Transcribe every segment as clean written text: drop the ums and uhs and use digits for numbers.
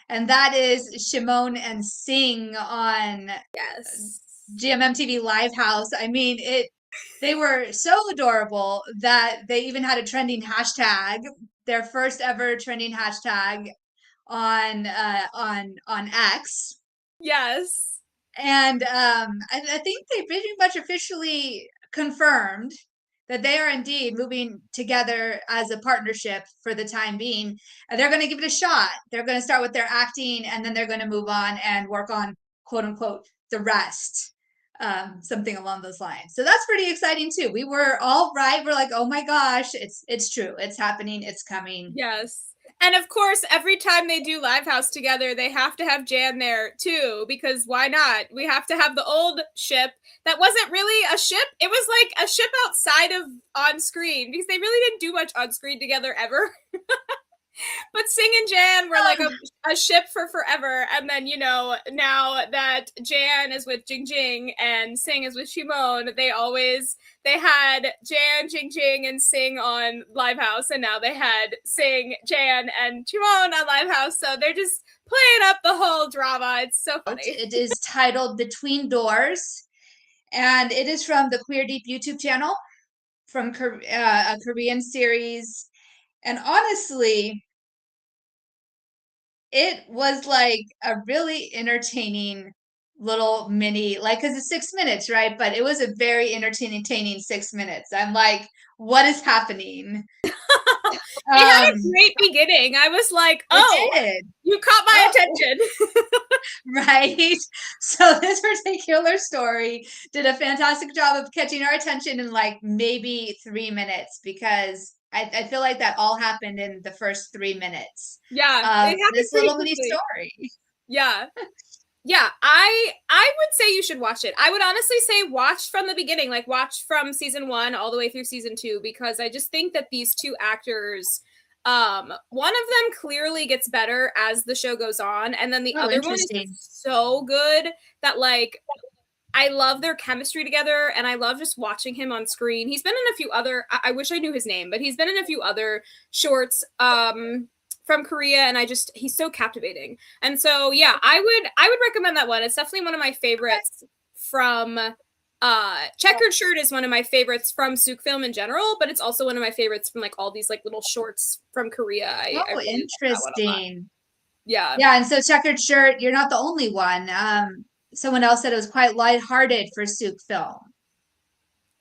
and that is Shimon and Sing on Yes. GMMTV Live House. I mean, they were so adorable that they even had a trending hashtag, their first ever trending hashtag on X. Yes. And I think they pretty much officially confirmed that they are indeed moving together as a partnership for the time being. And they're going to give it a shot. They're going to start with their acting, and then they're going to move on and work on quote unquote the rest. Something along those lines. So that's pretty exciting too. We were all right. We're like, oh my gosh, it's true. It's happening. It's coming. Yes. And of course, every time they do Live House together, they have to have Jan there too, because why not? We have to have the old ship that wasn't really a ship. It was like a ship outside of on screen, because they really didn't do much on screen together ever. But Sing and Jan were like a ship for forever. And then, you know, now that Jan is with Jing Jing and Sing is with Shimon, they had Jan, Jing Jing, and Sing on Live House. And now they had Sing, Jan, and Shimon on Live House. So they're just playing up the whole drama. It's so funny. It is titled Between Doors, and it is from the Queer Deep YouTube channel, from a Korean series. And honestly, it was like a really entertaining little mini, like, because it's 6 minutes, right? But it was a very entertaining 6 minutes. I'm like, what is happening? It had a great beginning. I was like, oh, you caught my attention. Right? So this particular story did a fantastic job of catching our attention in like maybe 3 minutes, because I feel like that all happened in the first 3 minutes. Yeah, it happened this pretty little mini quickly. story. Yeah. Yeah, I would say you should watch it. I would honestly say watch from the beginning, like watch from season 1 all the way through season 2, because I just think that these two actors, one of them clearly gets better as the show goes on, and then the other one is so good that like I love their chemistry together, and I love just watching him on screen. He's been in a few other, I wish I knew his name, but he's been in a few other shorts from Korea, and he's so captivating. And so yeah, I would recommend that one. It's definitely one of my favorites from Checkered Shirt is one of my favorites from Sook Film in general, but it's also one of my favorites from like all these like little shorts from Korea. I really interesting. Yeah. Yeah, and so Checkered Shirt, you're not the only one. Someone else said it was quite lighthearted for Sook Film.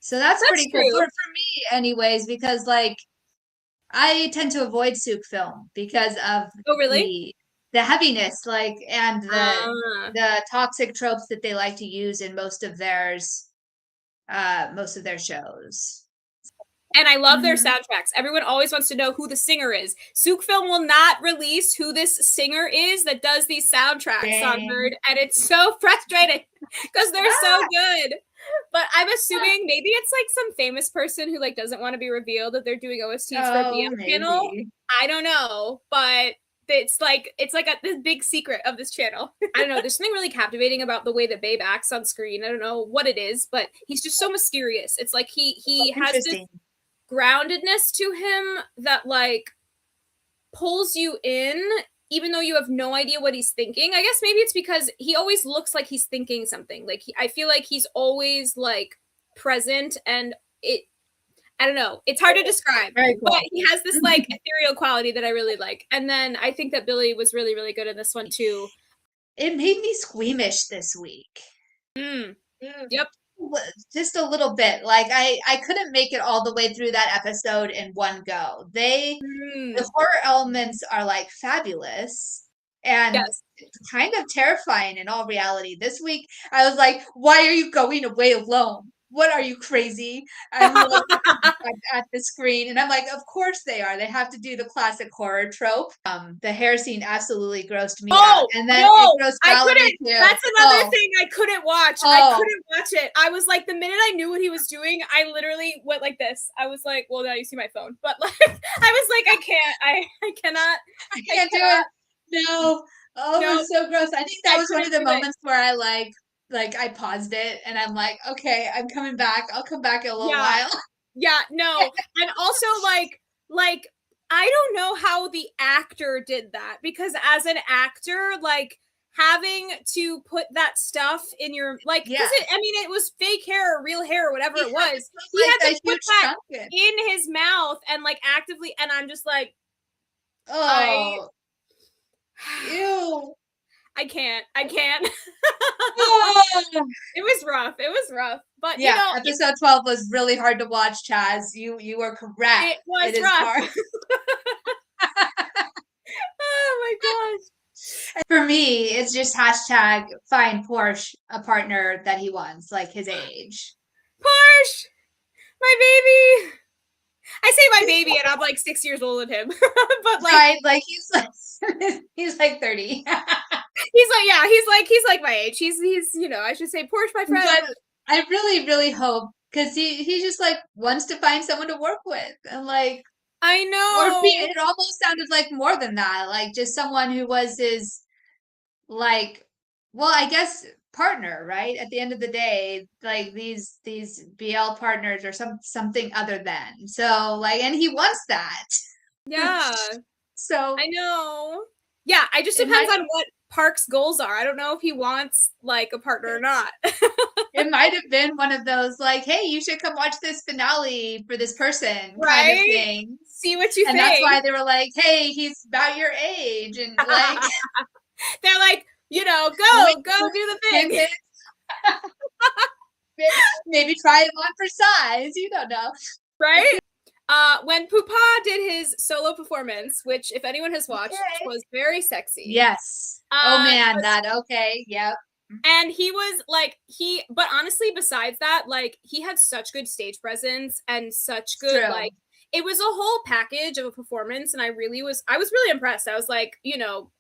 So that's pretty cool for me anyways, because like I tend to avoid Sook Film because of the heaviness, like, and the toxic tropes that they like to use in most of their shows. And I love their soundtracks. Everyone always wants to know who the singer is. Sook Film will not release who this singer is that does these soundtracks, Songbird, and it's so frustrating because they're so good. But I'm assuming maybe it's like some famous person who like doesn't want to be revealed that they're doing OSTs for a BM channel. I don't know, but it's like this big secret of this channel. I don't know. There's something really captivating about the way that Babe acts on screen. I don't know what it is, but he's just so mysterious. It's like he has this groundedness to him that like pulls you in, even though you have no idea what he's thinking. I guess maybe it's because he always looks like he's thinking something. Like I feel like he's always like present, and I don't know. It's hard to describe, but he has this like ethereal quality that I really like. And then I think that Billy was really, really good in this one too. It made me squeamish this week. Yep. Just a little bit. Like I couldn't make it all the way through that episode in one go. The horror elements are like fabulous and kind of terrifying in all reality. This week I was like, why are you going away alone? What are you, crazy? I'm looking at the screen and I'm like, of course they are. They have to do the classic horror trope. The hair scene absolutely grossed me out. And then it grossed Valerie too. That's another thing I couldn't watch. I couldn't watch it. I was like, the minute I knew what he was doing, I literally went like this. I was like, well, now you see my phone. But like I was like, I cannot do it. No. Oh, it was so gross. I think that was one of the moments where I like I paused it and I'm like, okay, I'm coming back. I'll come back in a little while. Yeah, no. And also like I don't know how the actor did that, because as an actor, like having to put that stuff in your, like, because it was fake hair or real hair or whatever it was. He like had a to put huge that chunk in. in his mouth and like actively, and I'm just like, Oh, ew. I can't. Oh. It was rough. It was rough. But Yeah, episode 12 was really hard to watch, Chaz. You were correct. It was It is rough. hard. Oh my gosh. For me, it's just hashtag find Porsche a partner that he wants, like his age. Porsche, my baby. I say my baby, and I'm like 6 years older than him. But like, right, like he's like 30. he's like, yeah, he's like my age. He's I should say Porsche, my friend. But I really, really hope, because he just like wants to find someone to work with, and like, I or know. it almost sounded like more than that, like just someone who was his, like, well, I guess partner, right? At the end of the day, like these BL partners or something other than. So like, and he wants that. Yeah, So I know. Yeah, it just it might depends on what Park's goals are. I don't know if he wants like a partner or not. it might have been one of those like, hey, you should come watch this finale for this person kind of Right? thing. See what you And think. that's why they were like, hey, he's about your age, and like they're like, go do the thing. Maybe try him on for size. You don't know. Right? When Pupa did his solo performance, which if anyone has watched, was very sexy. Yes. Oh man, okay. Yep. And he was like, but honestly, besides that, like he had such good stage presence and such good, like, it was a whole package of a performance. And I was really impressed. I was like,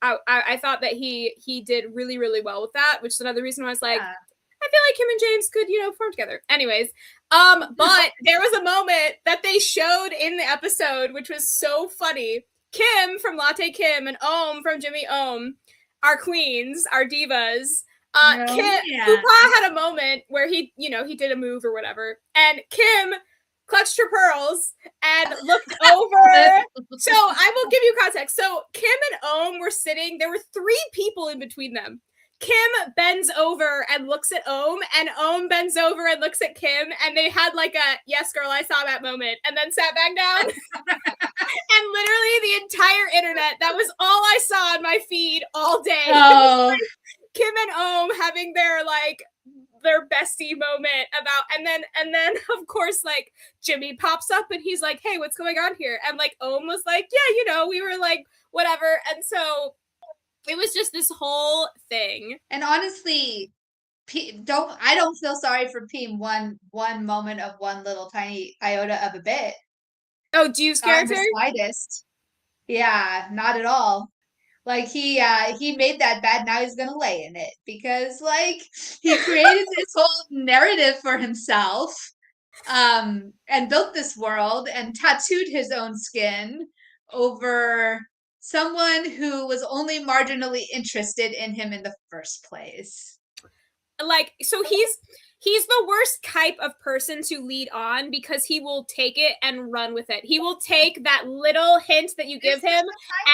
I thought that he did really, really well with that, which is another reason why I was like, I feel like him and James could, perform together. Anyways, but there was a moment that they showed in the episode, which was so funny. Kim from Latte Kim and Ohm from Jimmy Ohm, our queens, our divas. Kim, Pupa had a moment where he did a move or whatever, and Kim clutched her pearls and looked over. So I will give you context. So Kim and Ohm were sitting. There were 3 people in between them. Kim bends over and looks at Ohm, and Ohm bends over and looks at Kim, and they had like a yes, girl, I saw that moment, and then sat back down. And literally the entire internet, that was all I saw on my feed all day. Oh. Kim and Ohm having their bestie moment about, and then of course like Jimmy pops up and he's like, hey, what's going on here? And like Ohm was like, yeah, we were like whatever. And so it was just this whole thing. And honestly, I don't feel sorry for Pim one moment of one little tiny iota of a bit. Oh, Juve's character? Not the slightest. Yeah, not at all. Like he made that bad, now he's gonna lay in it, because like he created this whole narrative for himself, and built this world and tattooed his own skin over someone who was only marginally interested in him in the first place. Like, so he's the worst type of person to lead on, because he will take it and run with it. He will take that little hint that you give him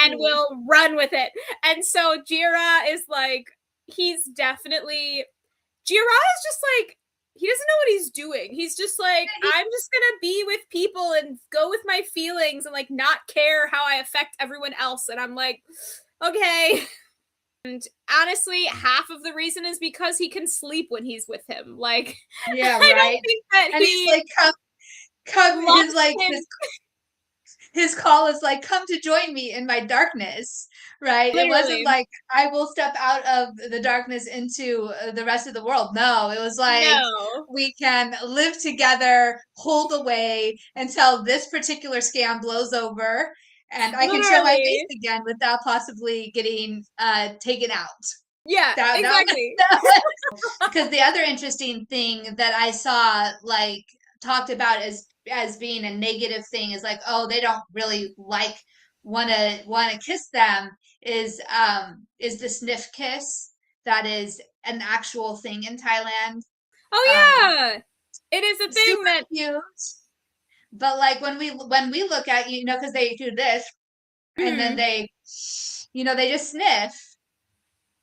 and will run with it. And so Jira is like, Jira is just like, he doesn't know what he's doing. He's just like, I'm just gonna be with people and go with my feelings and like not care how I affect everyone else. And I'm like, okay. And honestly, half of the reason is because he can sleep when he's with him. Like, yeah, I don't think that and he's like, come his like his call is like, come to join me in my darkness, right? Literally. It wasn't like, I will step out of the darkness into the rest of the world. No, it was like, we can live together, hold away until this particular scam blows over, and I can show my face again without possibly getting taken out. Yeah, exactly. Because the other interesting thing that I saw, like, talked about as being a negative thing is like, oh, they don't really like want to kiss them, is the sniff kiss. That is an actual thing in Thailand. Oh yeah, it is a thing that cute. But like when we look at, you know, because they do this and then they, you know, they just sniff.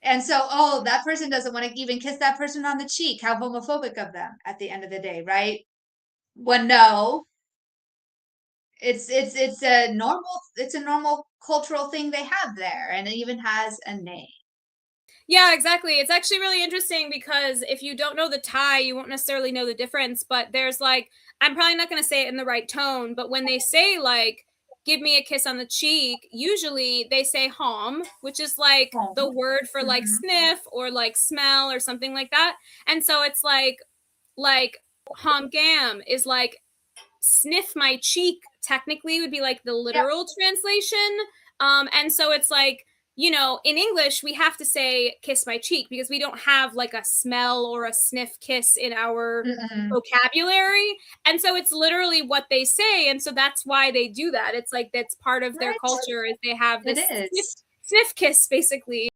And so, oh, that person doesn't want to even kiss that person on the cheek. How homophobic of them at the end of the day, right? When no, it's a normal cultural thing they have there, and it even has a name. Yeah, exactly. It's actually really interesting because if you don't know the Thai, you won't necessarily know the difference. But there's like, I'm probably not going to say it in the right tone, but when they say like, give me a kiss on the cheek, usually they say hom, which is like the Home. word for like Mm-hmm. sniff or like smell or something like that. And so it's like hom gam is like sniff my cheek, technically would be like the Yep. literal translation. And so it's like, you know, in English, we have to say kiss my cheek because we don't have like a smell or a sniff kiss in our Mm-mm. vocabulary. And so it's literally what they say. And so that's why they do that. It's like that's part of their Right. culture is they have It this sniff, is. sniff kiss basically.